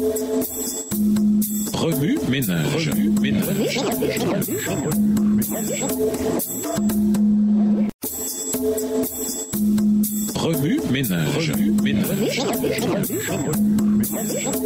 Remue ménage. Remue ménage.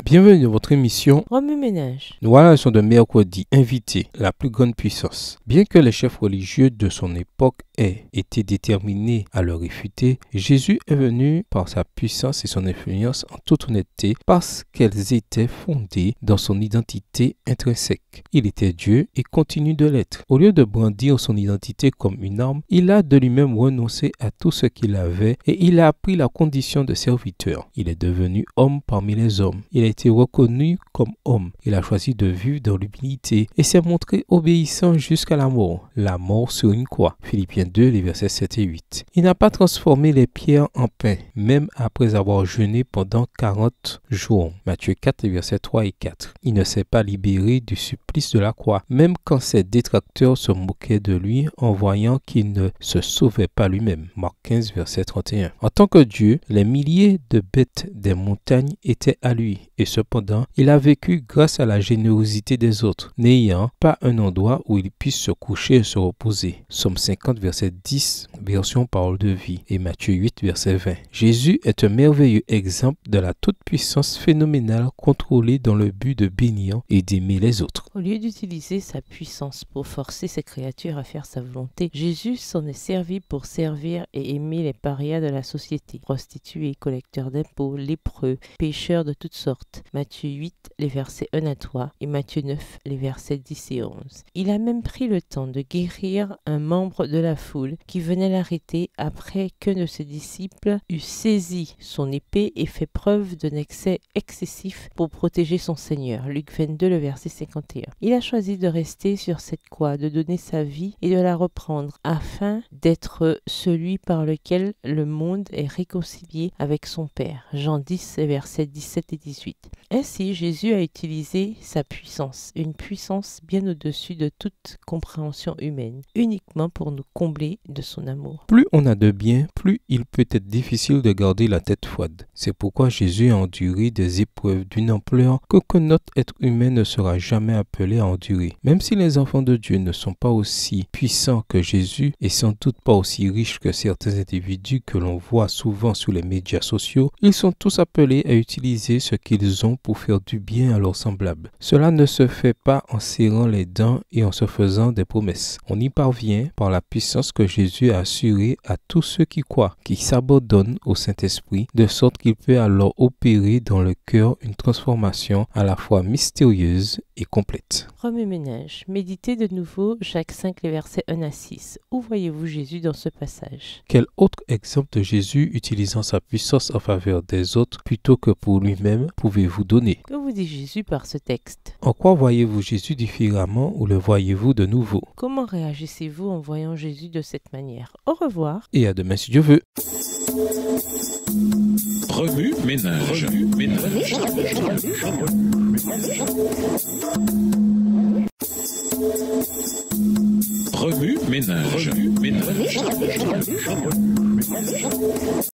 Bienvenue dans votre émission Remue ménage. Nous voilà la leçon de mercredi. Invité, la plus grande puissance. Bien que les chefs religieux de son époque aient été déterminés à le réfuter, Jésus est venu par sa puissance et son influence en toute honnêteté parce qu'elles étaient fondées dans son identité intrinsèque. Il était Dieu et continue de l'être. Au lieu de brandir son identité comme une arme, il a de lui-même renoncé à tout ce qu'il avait et il a pris la condition de serviteur. Il est devenu homme parmi les hommes. Il a été reconnu comme homme. Il a choisi de vivre dans l'humilité et s'est montré obéissant jusqu'à la mort sur une croix. Philippiens 2, les versets 7 et 8. Il n'a pas transformé les pierres en pain, même après avoir jeûné pendant 40 jours. Matthieu 4, les versets 3 et 4. Il ne s'est pas libéré du supplice de la croix, même quand ses détracteurs se moquaient de lui en voyant qu'il ne se sauvait pas lui-même. Marc 15, verset 31. En tant que Dieu, les milliers de bêtes des montagnes étaient à lui, et cependant, il a vécu grâce à la générosité des autres, n'ayant pas un endroit où il puisse se coucher et se reposer. Somme 50, verset 10, version parole de vie, et Matthieu 8, verset 20. Jésus est un merveilleux exemple de la toute-puissance phénoménale contrôlée dans le but de bénir et d'aimer les autres. Au lieu d'utiliser sa puissance pour forcer ses créatures à faire sa volonté, Jésus s'en est servi pour servir et aimer les parias de la société, prostituées, collecteurs d'impôts, lépreux, pécheurs de toutes sortes. Matthieu 8, les versets 1 à 3 et Matthieu 9, les versets 10 et 11. Il a même pris le temps de guérir un membre de la foule qui venait l'arrêter après qu'un de ses disciples eut saisi son épée et fait preuve d'un excès excessif pour protéger son Seigneur. Luc 22, le verset 51. Il a choisi de rester sur cette croix, de donner sa vie et de la reprendre afin d'être celui par lequel le monde est réconcilié avec son Père. Jean 10, versets 17 et 18. Ainsi, Jésus a utilisé sa puissance, une puissance bien au-dessus de toute compréhension humaine, uniquement pour nous combler de son amour. Plus on a de bien, plus il peut être difficile de garder la tête froide. C'est pourquoi Jésus a enduré des épreuves d'une ampleur qu'aucun autre être humain ne sera jamais appelé à endurer. Même si les enfants de Dieu ne sont pas aussi puissants que Jésus et sans doute pas aussi riches que certains individus que l'on voit souvent sur les médias sociaux, ils sont tous appelés à utiliser ce qu'ils ont pour faire du bien à leurs semblables. Cela ne se fait pas en serrant les dents et en se faisant des promesses. On y parvient par la puissance que Jésus a assurée à tous ceux qui croient, qui s'abandonnent au Saint-Esprit, de sorte qu'il peut alors opérer dans le cœur une transformation à la fois mystérieuse et complète. Remue ménage. Méditez de nouveau Jacques 5, les versets 1 à 6. Où voyez-vous Jésus dans ce passage? Quel autre exemple de Jésus utilisant sa puissance en faveur des autres plutôt que pour lui-même pouvez-vous donner? Que vous dit Jésus par ce texte? En quoi voyez-vous Jésus différemment ou le voyez-vous de nouveau? Comment réagissez-vous en voyant Jésus de cette manière? Au revoir. Et à demain si Dieu veut. Remue ménage.